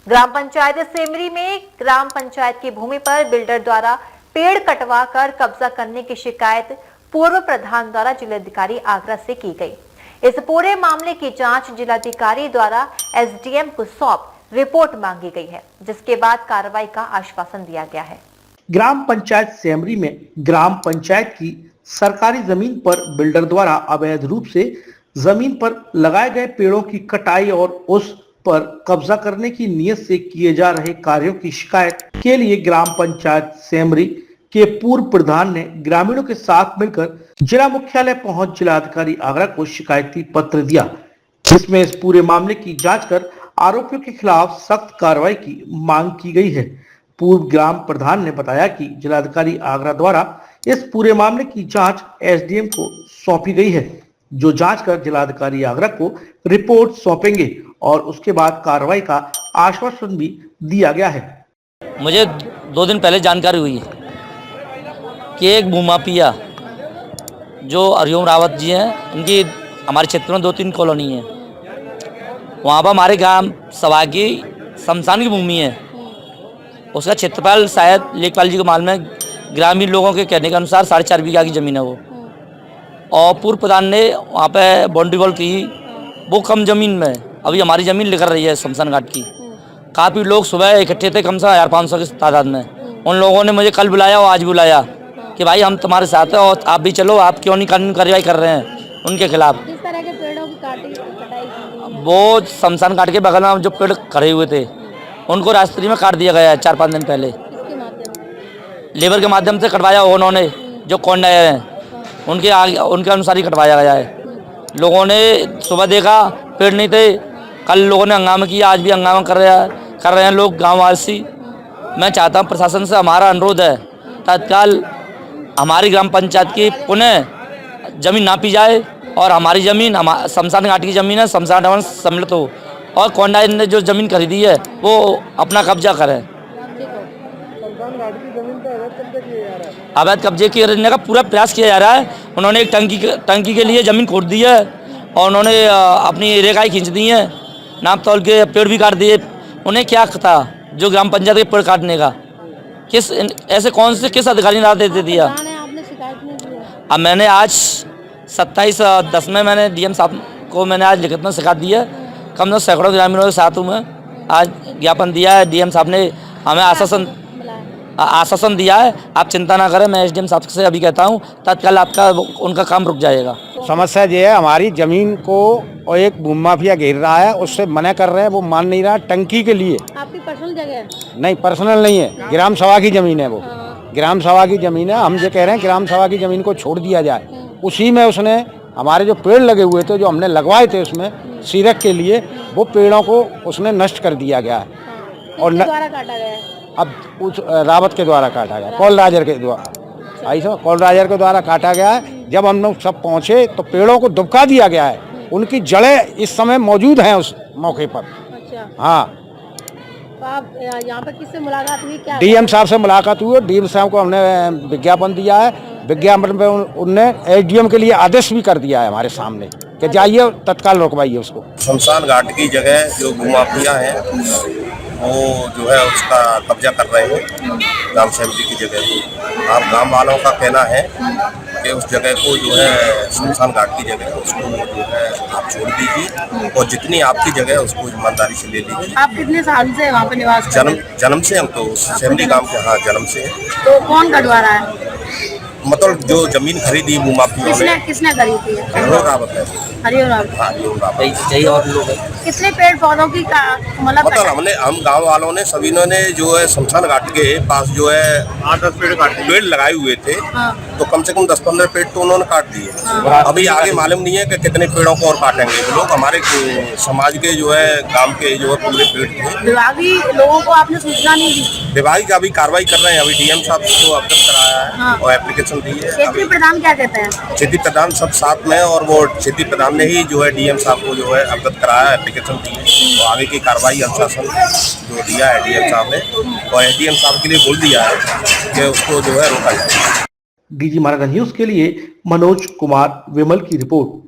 ग्राम पंचायत सेमरी में ग्राम पंचायत की भूमि पर बिल्डर द्वारा पेड़ कटवा कर कब्जा करने की शिकायत पूर्व प्रधान द्वारा जिलाधिकारी आगरा से की गई। इस पूरे मामले की जांच जिलाधिकारी द्वारा एसडीएम को सौंप रिपोर्ट मांगी गई है, जिसके बाद कार्रवाई का आश्वासन दिया गया है। ग्राम पंचायत सेमरी में ग्राम पंचायत की सरकारी जमीन पर बिल्डर द्वारा अवैध रूप से जमीन पर लगाए गए पेड़ों की कटाई और उस पर कब्जा करने की नीयत से किए जा रहे कार्यों की शिकायत के लिए ग्राम पंचायत सेमरी के पूर्व प्रधान ने ग्रामीणों के साथ मिलकर जिला मुख्यालय पहुंच जिलाधिकारी आगरा को शिकायती पत्र दिया, जिसमें इस पूरे मामले की जांच कर आरोपियों के खिलाफ सख्त कार्रवाई की मांग की गई है। पूर्व ग्राम प्रधान ने बताया कि जिलाधिकारी आगरा द्वारा इस पूरे मामले की जांच एसडीएम को सौंपी गई है, जो जांच कर जिलाधिकारी आगरा को रिपोर्ट सौंपेंगे और उसके बाद कार्रवाई का आश्वासन भी दिया गया है। मुझे 2 दिन पहले जानकारी हुई कि एक भूमाफिया जो हरिओम रावत जी हैं, इनकी हमारे क्षेत्र में 2-3 कॉलोनी है। वहाँ पर हमारे ग्राम सभा की शमशान की भूमि है। उसका क्षेत्रफल शायद लेखपाल जी के मालूम है। ग्रामीण लोगों के कहने के अनुसार 4.5 बीघा की ज़मीन है वो। और पूर्व प्रधान ने वहाँ पे बाउंड्री वॉल की, वो कम ज़मीन में अभी हमारी ज़मीन लेकर रही है शमशान घाट की। काफ़ी लोग सुबह इकट्ठे थे, कम से कम 1500 की तादाद में। उन लोगों ने मुझे कल बुलाया और आज बुलाया कि भाई हम तुम्हारे साथ हैं और आप भी चलो, आप क्यों नहीं कानूनी कार्रवाई कर रहे हैं उनके खिलाफ। किस तरह के पेड़ों की कटाई? वो शमशान घाट के बगल में जो पेड़ खड़े हुए थे उनको रास्ते में काट दिया गया है 4-5 दिन पहले। लेबर के माध्यम से कटवाया उन्होंने, जो कॉन्ट्रैक्टर हैं उनके अनुसार ही कटवाया गया है। लोगों ने सुबह देखा पेड़ नहीं थे, कल लोगों ने हंगामा किया, आज भी हंगामा कर रहे हैं लोग गाँववासी। मैं चाहता हूँ प्रशासन से हमारा अनुरोध है, तत्काल हमारी ग्राम पंचायत की पुनः जमीन नापी जाए और हमारी ज़मीन शमशान घाट की ज़मीन है, शमशान घाट सम्मिलित हो और कॉन्ट्रैक्टर ने जो ज़मीन खरीदी है वो अपना कब्जा करें। अवैध कब्जे करने का पूरा प्रयास किया जा रहा है। उन्होंने एक टंकी के लिए ज़मीन खोद दी है और उन्होंने अपनी रेखाएँ खींच दी हैं, नाप तोल के पेड़ भी काट दिए। उन्हें क्या था जो ग्राम पंचायत के पेड़ काटने का? किस अधिकारी ने आदेश दे दिया? अब मैंने आज 27/10 में मैंने डीएम साहब को मैंने आज लिखित में शिकायत दी है। कम से कम सैकड़ों ग्रामीणों के साथ हूँ मैं। आज ज्ञापन दिया है, डीएम साहब ने हमें आश्वासन दिया है, आप चिंता ना करें। मैं एसडीएम साहब से अभी कहता हूँ तत्काल आपका उनका काम रुक जाएगा। समस्या ये है, हमारी ज़मीन को और एक भूमाफिया घेर रहा है, उससे मना कर रहे हैं, वो मान नहीं रहा। टंकी के लिए आपकी पर्सनल जगह है? नहीं, पर्सनल नहीं है, ग्राम सभा की ज़मीन है वो। ग्राम सभा की ज़मीन है। हम ये कह रहे हैं ग्राम सभा की ज़मीन को छोड़ दिया जाए। उसी में उसने हमारे जो पेड़ लगे हुए थे, जो हमने लगवाए थे उसमें सीरक के लिए, वो पेड़ों को उसने नष्ट कर दिया गया है। और द्वारा काटा गया है? अब उस रावत के द्वारा काटा गया, कॉल राजर के द्वारा, ऐसा कॉल राजर के द्वारा काटा गया है। जब हम लोग सब पहुँचे तो पेड़ों को दुबका दिया गया है। उनकी जड़ें इस समय मौजूद हैं उस मौके पर। अच्छा। हाँ, तो आप यहाँ पर किससे मुलाकात हुई? क्या डीएम साहब से मुलाकात हुई और डीएम साहब को हमने विज्ञापन दिया है। विज्ञापन में उनने एसडीएम के लिए आदेश भी कर दिया है हमारे सामने कि जाइए तत्काल रोकवाइए उसको। शमशान घाट की जगह जो भूमाफिया है वो जो है उसका कब्जा कर रहे हैं ग्राम समिति की जगह। आप गांव वालों का कहना है कि उस जगह को जो है शमशान घाट की जगह उसको जो है आप छोड़ दीजिए और जितनी आपकी जगह है उसको ईमानदारी से ले लीजिए। आप कितने साल से वहाँ पर निवास कर रहे हैं? जन्म से हम तो सेमरी गांव के, हाँ जन्म से। तो कौन कटवा रहा है? मतलब जो जमीन खरीदी भूमाफिया ने, किसने खरीदी है? हरिओम रावत है। हरिओम रावत। हाँ, हरिओम रावत। और लोग कितने पेड़ पौधों की मतलब हम गांव वालों ने सभी ने जो है शमशान घाट के पास जो है 8-10 पेड़ लगाए हुए थे। हाँ। तो कम से कम 10-15 पेड़ तो उन्होंने काट दिए। हाँ। अभी आगे मालूम नहीं है कि कितने पेड़ों को और काटेंगे वो लोग। हमारे समाज के जो है गांव के जो है पूरे पेड़ थे। विभागीय लोगों को आपने सूचना नहीं दी? विभाग अभी कार्रवाई कर रहे हैं। अभी डीएम साहब को अवगत कराया है। हाँ। और एप्लीकेशन दी है। क्षेत्रीय प्रधान क्या कहते हैं? क्षेत्रीय प्रधान सब साथ में, और वो क्षेत्रीय प्रधान ने ही जो है डीएम साहब को जो है अवगत कराया, एप्लीकेशन दी है। तो आगे की कार्रवाई अनुशासन जो दिया है डीएम साहब ने, और एसडीएम साहब के लिए बोल दिया है कि उसको जो है रोका जाए। डीजी महाराजा न्यूज के लिए मनोज कुमार विमल की रिपोर्ट।